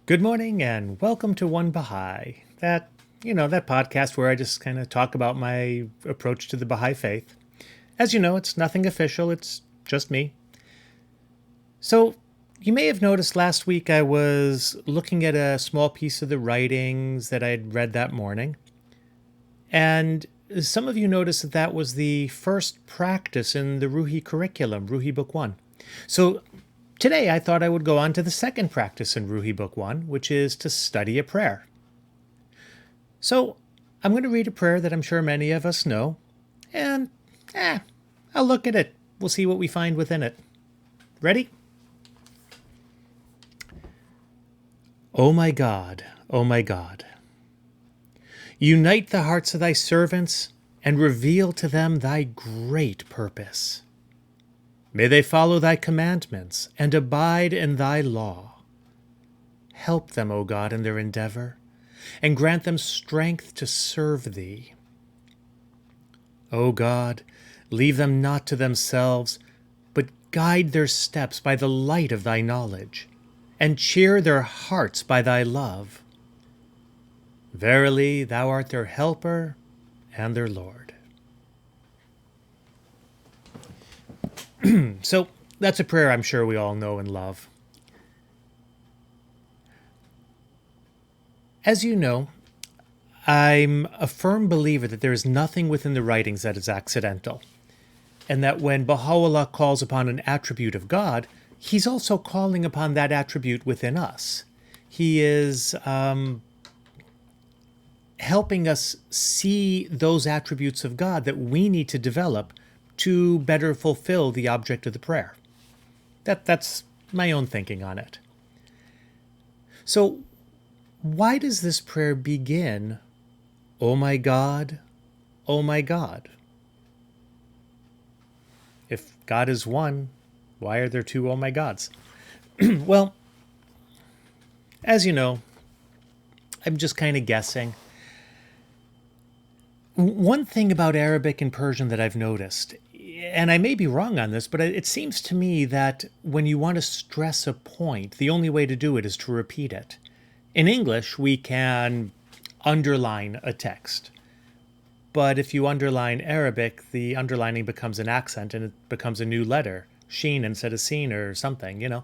Good morning and welcome to One Baha'i. That podcast where I just kind of talk about my approach to the Baha'i faith. As you know, it's nothing official, it's just me. So, you may have noticed last week I was looking at a small piece of the writings that I had read that morning. And some of you noticed that that was the first practice in the Ruhi curriculum, Ruhi Book 1. So, today I thought I would go on to the second practice in Ruhi Book 1, which is to study a prayer. So, I'm going to read a prayer that I'm sure many of us know, and I'll look at it. We'll see what we find within it. Ready? O my God, unite the hearts of thy servants and reveal to them thy great purpose. May they follow thy commandments and abide in thy law. Help them, O God, in their endeavor, and grant them strength to serve thee. O God, leave them not to themselves, but guide their steps by the light of thy knowledge, and cheer their hearts by thy love. Verily, thou art their helper and their Lord. So, that's a prayer I'm sure we all know and love. As you know, I'm a firm believer that there is nothing within the writings that is accidental, and that when Baha'u'llah calls upon an attribute of God, he's also calling upon that attribute within us. He is helping us see those attributes of God that we need to develop to better fulfill the object of the prayer. That's my own thinking on it. So, why does this prayer begin, O my God, O my God? If God is one, why are there two Oh my Gods? Well, as you know, I'm just kind of guessing. One thing about Arabic and Persian that I've noticed, and I may be wrong on this, but it seems to me that when you want to stress a point, the only way to do it is to repeat it. In English, we can underline a text. But if you underline Arabic, the underlining becomes an accent and it becomes a new letter, sheen instead of seen or something.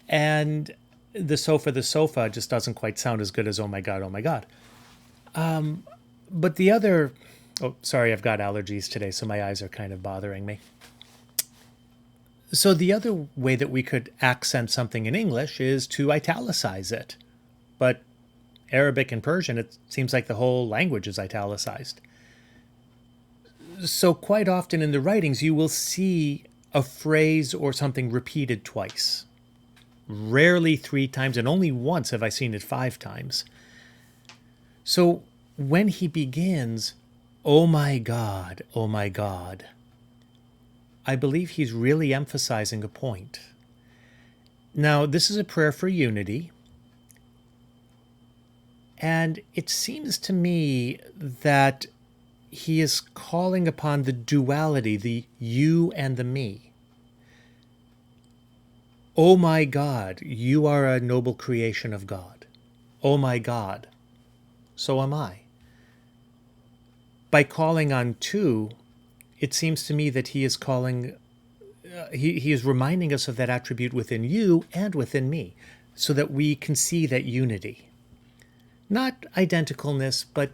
And the sofa just doesn't quite sound as good as oh my God, oh my God. But the other, oh, sorry, I've got allergies today, so my eyes are kind of bothering me. So the other way that we could accent something in English is to italicize it. But Arabic and Persian, it seems like the whole language is italicized. So quite often in the writings, you will see a phrase or something repeated twice. Rarely 3 times, and only once have I seen it 5 times. So when he begins, oh my God, I believe he's really emphasizing a point. Now, this is a prayer for unity. And it seems to me that he is calling upon the duality, the you and the me. Oh my God, you are a noble creation of God. Oh my God, so am I. By calling on two, it seems to me that he is calling, he is reminding us of that attribute within you and within me, so that we can see that unity. Not identicalness, but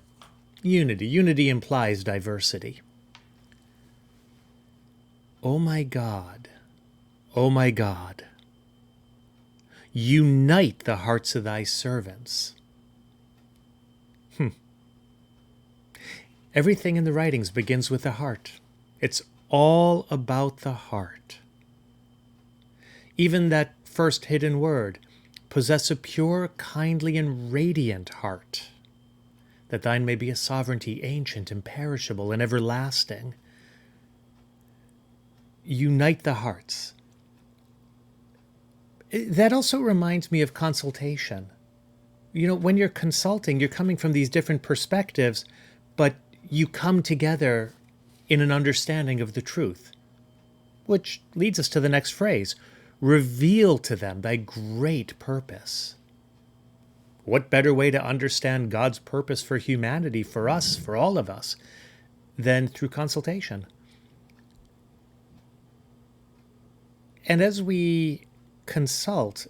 unity. Unity implies diversity. Oh my God, unite the hearts of thy servants. Everything in the writings begins with the heart. It's all about the heart. Even that first hidden word, possess a pure, kindly, and radiant heart, that thine may be a sovereignty ancient, imperishable, and everlasting. Unite the hearts. That also reminds me of consultation. When you're consulting, you're coming from these different perspectives, but you come together in an understanding of the truth. Which leads us to the next phrase, reveal to them thy great purpose. What better way to understand God's purpose for humanity, for us, for all of us, than through consultation? And as we consult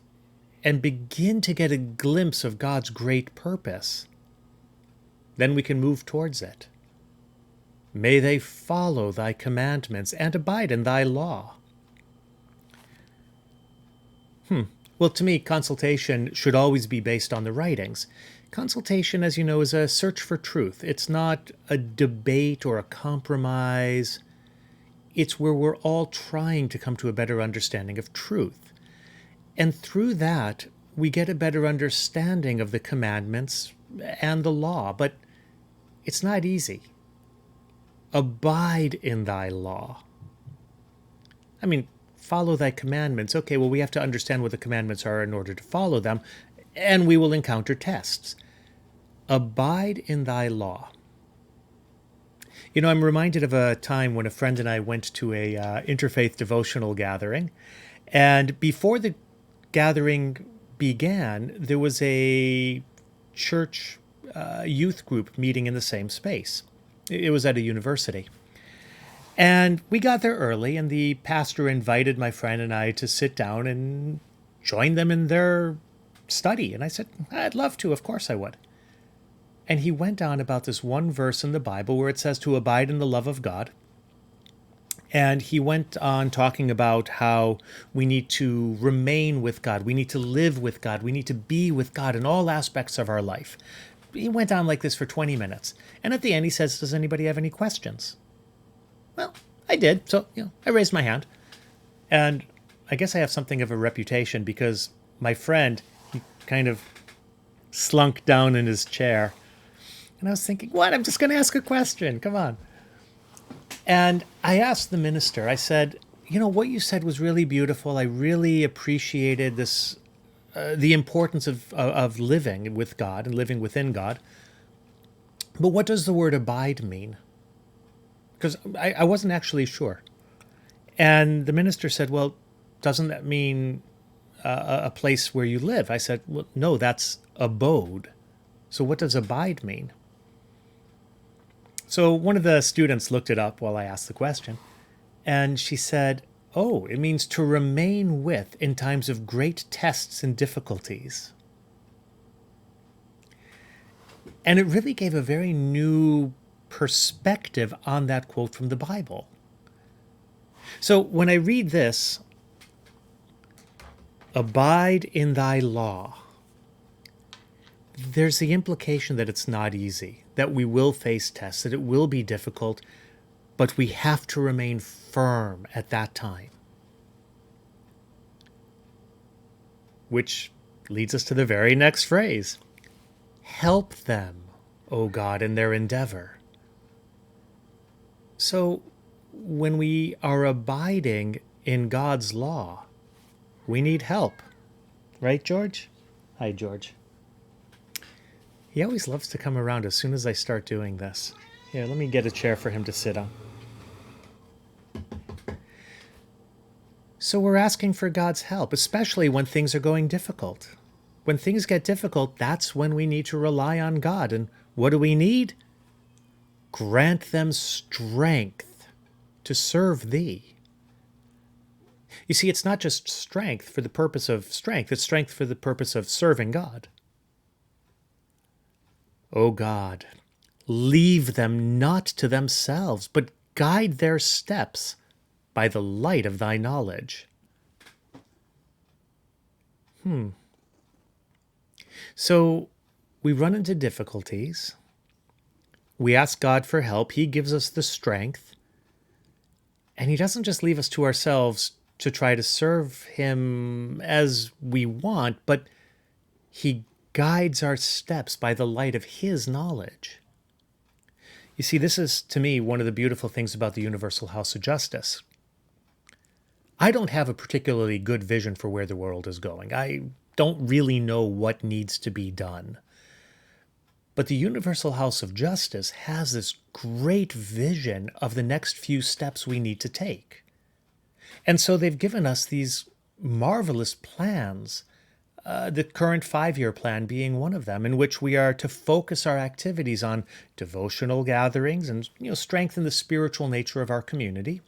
and begin to get a glimpse of God's great purpose, then we can move towards it. May they follow thy commandments and abide in thy law. Well, to me, consultation should always be based on the writings. Consultation, as you know, is a search for truth. It's not a debate or a compromise. It's where we're all trying to come to a better understanding of truth. And through that, we get a better understanding of the commandments and the law. But it's not easy. Abide in thy law. I mean, follow thy commandments. Okay, well, we have to understand what the commandments are in order to follow them, and we will encounter tests. Abide in thy law. You know, I'm reminded of a time when a friend and I went to a interfaith devotional gathering, and before the gathering began, there was a church youth group meeting in the same space. It was at a university. And we got there early, and the pastor invited my friend and I to sit down and join them in their study. And I said, I'd love to, of course I would. And he went on about this one verse in the Bible where it says to abide in the love of God. And he went on talking about how we need to remain with God, we need to live with God, we need to be with God in all aspects of our life. He went on like this for 20 minutes. And at the end he says, does anybody have any questions? Well, I did, so I raised my hand. And I guess I have something of a reputation because my friend, he kind of slunk down in his chair. And I was thinking, what? I'm just going to ask a question. Come on. And I asked the minister, I said, what you said was really beautiful. I really appreciated this, the importance of living with God and living within God. But what does the word abide mean? Because I wasn't actually sure. And the minister said, well, doesn't that mean a place where you live? I said, well, no, that's abode. So what does abide mean? So one of the students looked it up while I asked the question, and she said, oh, it means to remain with in times of great tests and difficulties. And it really gave a very new perspective on that quote from the Bible. So when I read this, abide in thy law, there's the implication that it's not easy, that we will face tests, that it will be difficult, but we have to remain firm at that time. Which leads us to the very next phrase. Help them, O God, in their endeavor. So when we are abiding in God's law, we need help. Right, George? Hi, George. He always loves to come around as soon as I start doing this. Here, let me get a chair for him to sit on. So we're asking for God's help, especially when things are going difficult. When things get difficult, that's when we need to rely on God. And what do we need? Grant them strength to serve thee. You see, it's not just strength for the purpose of strength, it's strength for the purpose of serving God. O God, leave them not to themselves, but guide their steps by the light of thy knowledge. So we run into difficulties. We ask God for help. He gives us the strength. And he doesn't just leave us to ourselves to try to serve him as we want, but he guides our steps by the light of his knowledge. You see, this is, to me, one of the beautiful things about the Universal House of Justice. I don't have a particularly good vision for where the world is going. I don't really know what needs to be done. But the Universal House of Justice has this great vision of the next few steps we need to take. And so they've given us these marvelous plans the current 5-year plan being one of them, in which we are to focus our activities on devotional gatherings and strengthen the spiritual nature of our community,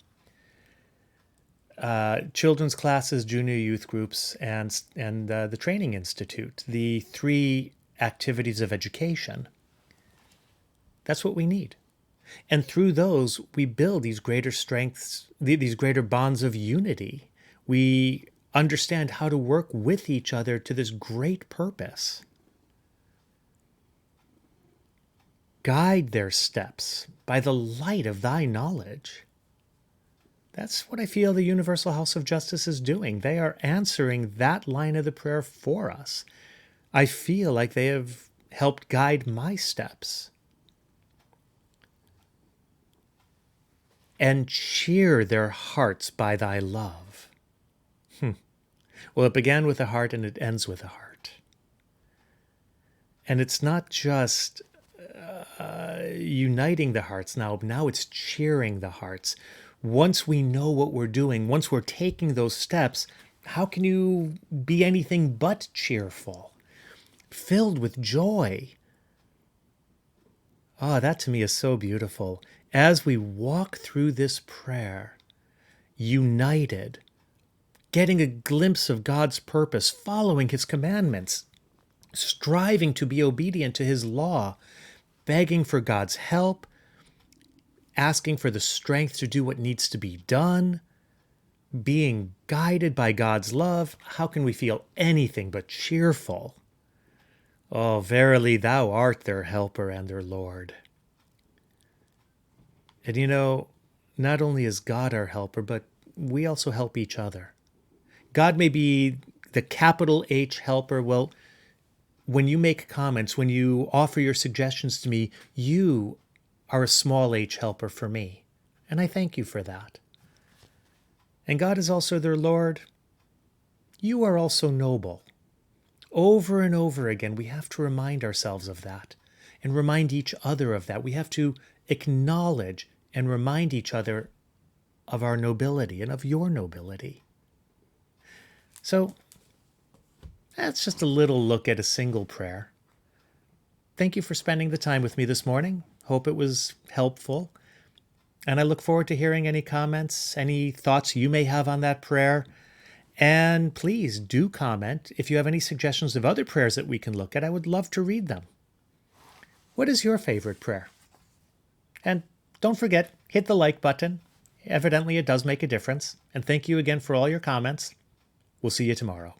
children's classes, junior youth groups, and the Training Institute, the 3 activities of education. That's what we need. And through those, we build these greater strengths, these greater bonds of unity. We understand how to work with each other to this great purpose. Guide their steps by the light of thy knowledge. That's what I feel the Universal House of Justice is doing. They are answering that line of the prayer for us. I feel like they have helped guide my steps. And cheer their hearts by thy love. Well, it began with a heart and it ends with a heart. And it's not just uniting the hearts now it's cheering the hearts. Once we know what we're doing, once we're taking those steps, how can you be anything but cheerful? Filled with joy. That to me is so beautiful. As we walk through this prayer, united, getting a glimpse of God's purpose, following his commandments, striving to be obedient to his law, begging for God's help, asking for the strength to do what needs to be done, being guided by God's love, how can we feel anything but cheerful? Oh, verily, thou art their helper and their Lord. And not only is God our helper, but we also help each other. God may be the capital H helper. Well, when you make comments, when you offer your suggestions to me, you are a small h helper for me. And I thank you for that. And God is also their Lord. You are also noble. Over and over again, we have to remind ourselves of that and remind each other of that. We have to acknowledge and remind each other of our nobility and of your nobility. So that's just a little look at a single prayer. Thank you for spending the time with me this morning. Hope it was helpful. And I look forward to hearing any comments, any thoughts you may have on that prayer. And please do comment if you have any suggestions of other prayers that we can look at. I would love to read them. What is your favorite prayer? And don't forget, hit the like button. Evidently, it does make a difference. And thank you again for all your comments. We'll see you tomorrow.